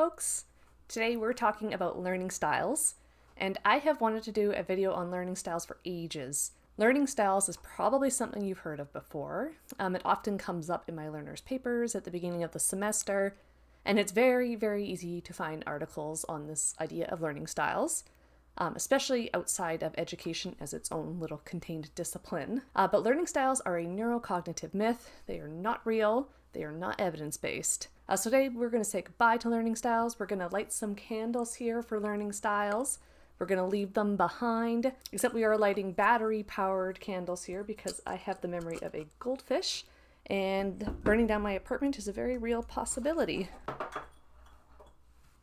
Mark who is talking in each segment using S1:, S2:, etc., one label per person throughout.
S1: folks! Today we're talking about learning styles, and I have wanted to do a video on learning styles for ages. Learning styles is probably something you've heard of before. It often comes up in my learners' papers at the beginning of the semester, and it's very, very easy to find articles on this idea of learning styles, especially outside of education as its own little contained discipline. But learning styles are a neurocognitive myth. They are not real. They are not evidence-based. So today we're going to say goodbye to learning styles. We're going to light some candles here for learning styles. We're going to leave them behind, except we are lighting battery-powered candles here because I have the memory of a goldfish, and burning down my apartment is a very real possibility.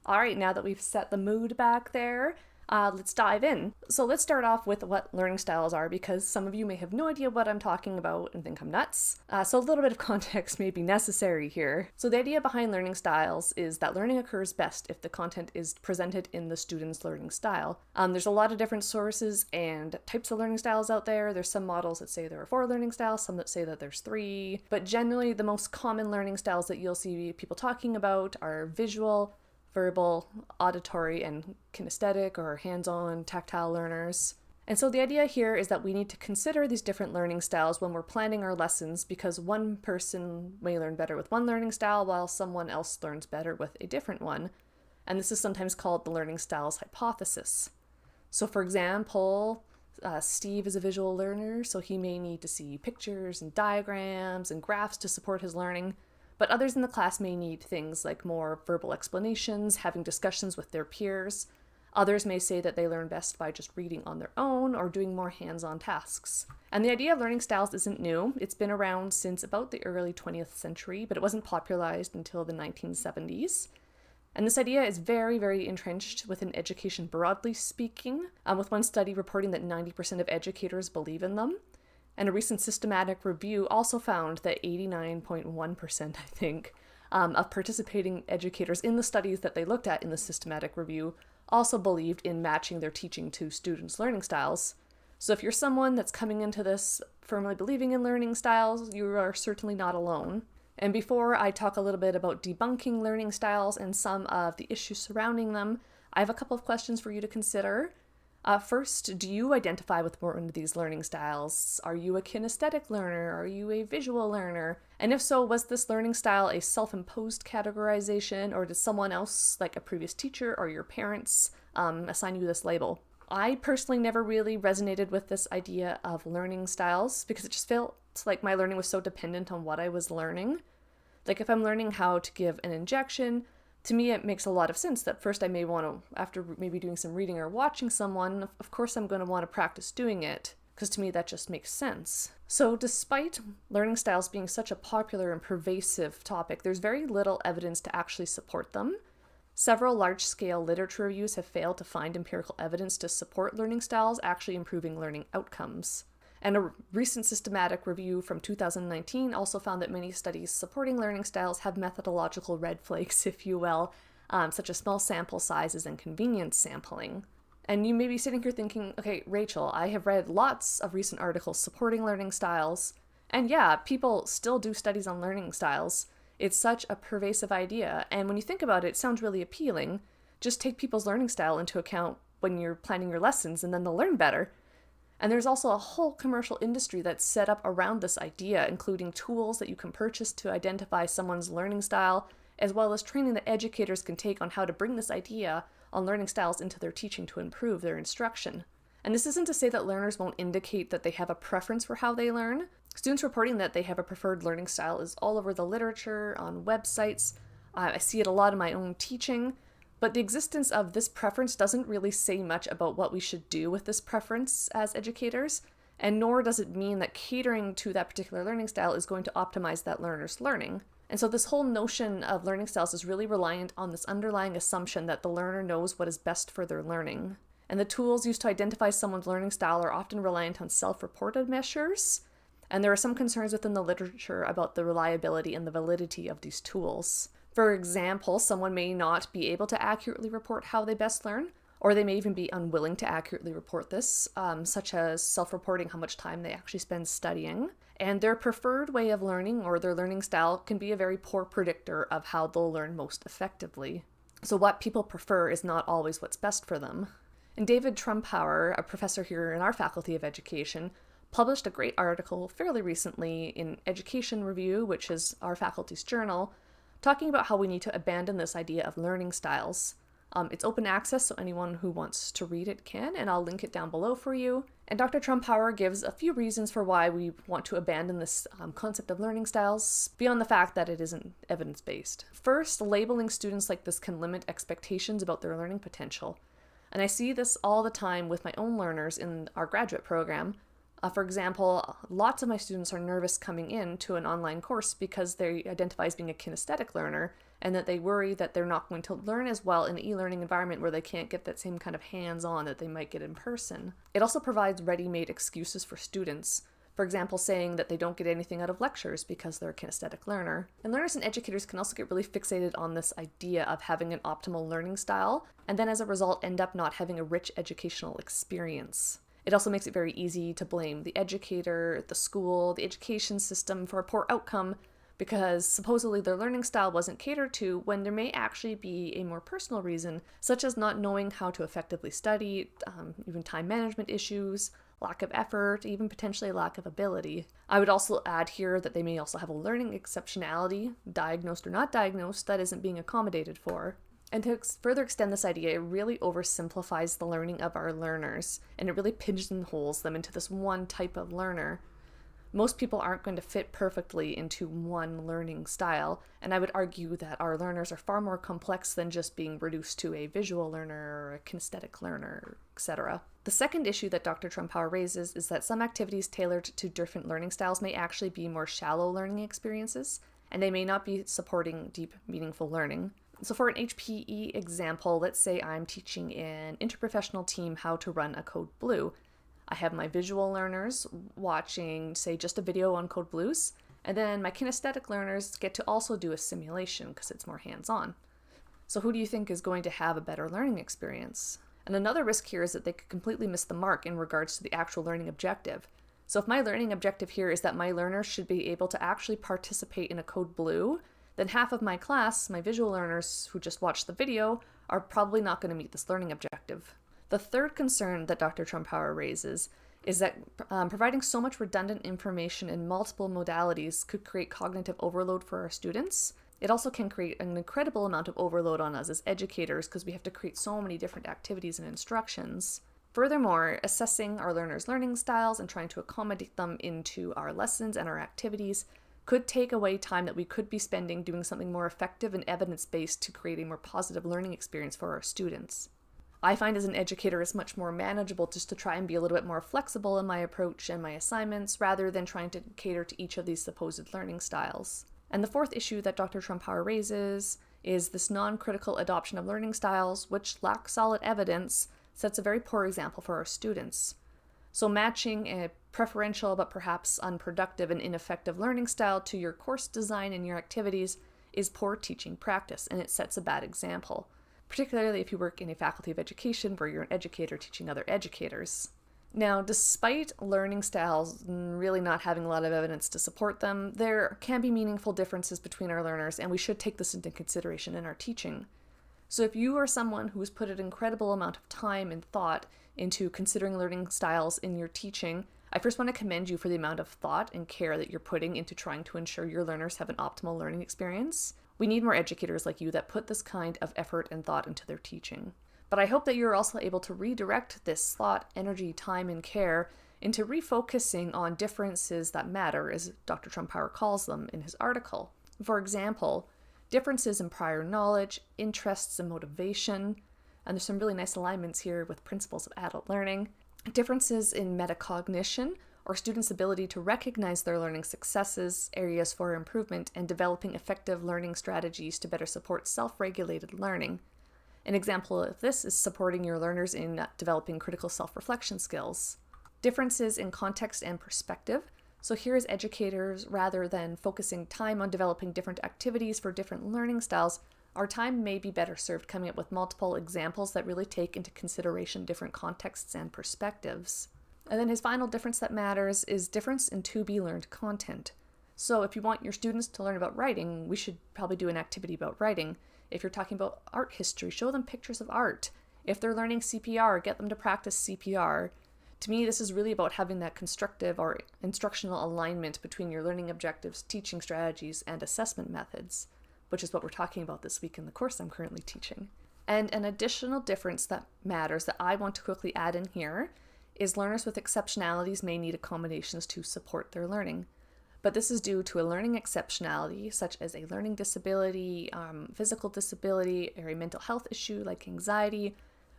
S1: All right, now that we've set the mood back there, let's dive in. So let's start off with what learning styles are, because some of you may have no idea what I'm talking about and think I'm nuts. So a little bit of context may be necessary here. So the idea behind learning styles is that learning occurs best if the content is presented in the student's learning style. There's a lot of different sources and types of learning styles out there. There's some models that say there are 4 learning styles, some that say that there's 3. But generally, the most common learning styles that you'll see people talking about are visual, verbal, auditory, and kinesthetic or hands-on tactile learners. And so the idea here is that we need to consider these different learning styles when we're planning our lessons, because one person may learn better with one learning style while someone else learns better with a different one. And this is sometimes called the learning styles hypothesis. So for example, Steve is a visual learner, so he may need to see pictures and diagrams and graphs to support his learning. But others in the class may need things like more verbal explanations, having discussions with their peers. Others may say that they learn best by just reading on their own or doing more hands-on tasks. And the idea of learning styles isn't new. It's been around since about the early 20th century, but it wasn't popularized until the 1970s. And this idea is very, very entrenched within education broadly speaking, with one study reporting that 90% of educators believe in them. And a recent systematic review also found that 89.1%, I think, of participating educators in the studies that they looked at in the systematic review also believed in matching their teaching to students' learning styles. So if you're someone that's coming into this firmly believing in learning styles, you are certainly not alone. And before I talk a little bit about debunking learning styles and some of the issues surrounding them, I have a couple of questions for you to consider. First, do you identify with one of these learning styles? Are you a kinesthetic learner? Are you a visual learner? And if so, was this learning style a self-imposed categorization, or did someone else, like a previous teacher or your parents, assign you this label? I personally never really resonated with this idea of learning styles because it just felt like my learning was so dependent on what I was learning. Like if I'm learning how to give an injection, to me, it makes a lot of sense that first I may want to, after maybe doing some reading or watching someone, of course I'm going to want to practice doing it, because to me that just makes sense. So despite learning styles being such a popular and pervasive topic, there's very little evidence to actually support them. Several large-scale literature reviews have failed to find empirical evidence to support learning styles actually improving learning outcomes. And a recent systematic review from 2019 also found that many studies supporting learning styles have methodological red flags, if you will, such as small sample sizes and convenience sampling. And you may be sitting here thinking, okay, Rachel, I have read lots of recent articles supporting learning styles, and yeah, people still do studies on learning styles. It's such a pervasive idea, and when you think about it, it sounds really appealing. Just take people's learning style into account when you're planning your lessons, and then they'll learn better. And there's also a whole commercial industry that's set up around this idea, including tools that you can purchase to identify someone's learning style, as well as training that educators can take on how to bring this idea on learning styles into their teaching to improve their instruction. And this isn't to say that learners won't indicate that they have a preference for how they learn. Students reporting that they have a preferred learning style is all over the literature, on websites. I see it a lot in my own teaching. But the existence of this preference doesn't really say much about what we should do with this preference as educators, and nor does it mean that catering to that particular learning style is going to optimize that learner's learning. And so this whole notion of learning styles is really reliant on this underlying assumption that the learner knows what is best for their learning. And the tools used to identify someone's learning style are often reliant on self-reported measures, and there are some concerns within the literature about the reliability and the validity of these tools. For example, someone may not be able to accurately report how they best learn, or they may even be unwilling to accurately report this, such as self-reporting how much time they actually spend studying. And their preferred way of learning or their learning style can be a very poor predictor of how they'll learn most effectively. So what people prefer is not always what's best for them. And David Trumpauer, a professor here in our Faculty of Education, published a great article fairly recently in Education Review, which is our faculty's journal, talking about how we need to abandon this idea of learning styles. It's open access, so anyone who wants to read it can, and I'll link it down below for you. And Dr. Trumpauer gives a few reasons for why we want to abandon this concept of learning styles, beyond the fact that it isn't evidence-based. First, labeling students like this can limit expectations about their learning potential. And I see this all the time with my own learners in our graduate program. For example, lots of my students are nervous coming in to an online course because they identify as being a kinesthetic learner, and that they worry that they're not going to learn as well in an e-learning environment where they can't get that same kind of hands-on that they might get in person. It also provides ready-made excuses for students. For example, saying that they don't get anything out of lectures because they're a kinesthetic learner. And learners and educators can also get really fixated on this idea of having an optimal learning style, and then as a result end up not having a rich educational experience. It also makes it very easy to blame the educator, the school, the education system for a poor outcome because supposedly their learning style wasn't catered to, when there may actually be a more personal reason, such as not knowing how to effectively study, even time management issues, lack of effort, even potentially lack of ability. I would also add here that they may also have a learning exceptionality, diagnosed or not diagnosed, that isn't being accommodated for. And to further extend this idea, it really oversimplifies the learning of our learners, and it really pigeonholes them into this one type of learner. Most people aren't going to fit perfectly into one learning style, and I would argue that our learners are far more complex than just being reduced to a visual learner or a kinesthetic learner, etc. The second issue that Dr. Trumpauer raises is that some activities tailored to different learning styles may actually be more shallow learning experiences, and they may not be supporting deep, meaningful learning. So for an HPE example, let's say I'm teaching an interprofessional team how to run a Code Blue. I have my visual learners watching, say, just a video on Code Blues, and then my kinesthetic learners get to also do a simulation because it's more hands-on. So who do you think is going to have a better learning experience? And another risk here is that they could completely miss the mark in regards to the actual learning objective. So if my learning objective here is that my learners should be able to actually participate in a Code Blue, then half of my class, my visual learners who just watched the video, are probably not going to meet this learning objective. The third concern that Dr. Trumpauer raises is that providing so much redundant information in multiple modalities could create cognitive overload for our students. It also can create an incredible amount of overload on us as educators because we have to create so many different activities and instructions. Furthermore, assessing our learners' learning styles and trying to accommodate them into our lessons and our activities could take away time that we could be spending doing something more effective and evidence-based to create a more positive learning experience for our students. I find as an educator it's much more manageable just to try and be a little bit more flexible in my approach and my assignments rather than trying to cater to each of these supposed learning styles. And the fourth issue that Dr. Trumpauer raises is this non-critical adoption of learning styles, which lack solid evidence, sets a very poor example for our students. So matching a preferential but perhaps unproductive and ineffective learning style to your course design and your activities is poor teaching practice, and it sets a bad example, particularly if you work in a faculty of education where you're an educator teaching other educators. Now, despite learning styles really not having a lot of evidence to support them, there can be meaningful differences between our learners, and we should take this into consideration in our teaching. So if you are someone who has put an incredible amount of time and thought into considering learning styles in your teaching, I first want to commend you for the amount of thought and care that you're putting into trying to ensure your learners have an optimal learning experience. We need more educators like you that put this kind of effort and thought into their teaching. But I hope that you're also able to redirect this thought, energy, time, and care into refocusing on differences that matter, as Dr. Trumpauer calls them in his article. For example, differences in prior knowledge, interests, and motivation, and there's some really nice alignments here with principles of adult learning, differences in metacognition, or students' ability to recognize their learning successes, areas for improvement, and developing effective learning strategies to better support self-regulated learning. An example of this is supporting your learners in developing critical self-reflection skills. Differences in context and perspective. So here as educators, rather than focusing time on developing different activities for different learning styles, our time may be better served coming up with multiple examples that really take into consideration different contexts and perspectives. And then his final difference that matters is difference in to-be-learned content. So if you want your students to learn about writing, we should probably do an activity about writing. If you're talking about art history, show them pictures of art. If they're learning CPR, get them to practice CPR. To me, this is really about having that constructive or instructional alignment between your learning objectives, teaching strategies, and assessment methods, which is what we're talking about this week in the course I'm currently teaching. And an additional difference that matters that I want to quickly add in here is learners with exceptionalities may need accommodations to support their learning. But this is due to a learning exceptionality, such as a learning disability, physical disability, or a mental health issue like anxiety,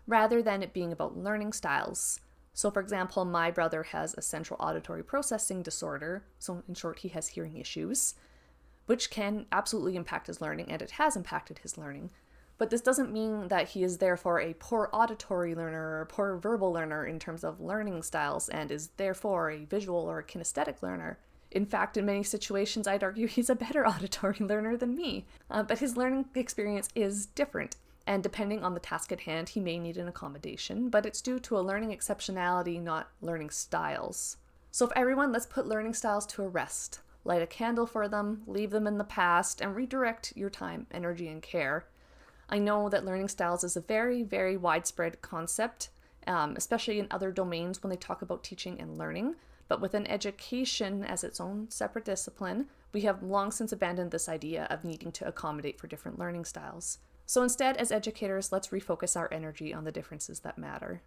S1: rather than it being about learning styles. So for example, my brother has a central auditory processing disorder, so in short, he has hearing issues, which can absolutely impact his learning, and it has impacted his learning. But this doesn't mean that he is therefore a poor auditory learner or poor verbal learner in terms of learning styles and is therefore a visual or a kinesthetic learner. In fact, in many situations, I'd argue he's a better auditory learner than me. But his learning experience is different, and depending on the task at hand, he may need an accommodation, but it's due to a learning exceptionality, not learning styles. So for everyone, let's put learning styles to a rest. Light a candle for them, leave them in the past, and redirect your time, energy, and care. I know that learning styles is a very, very widespread concept, especially in other domains when they talk about teaching and learning. But within education as its own separate discipline, we have long since abandoned this idea of needing to accommodate for different learning styles. So instead, as educators, let's refocus our energy on the differences that matter.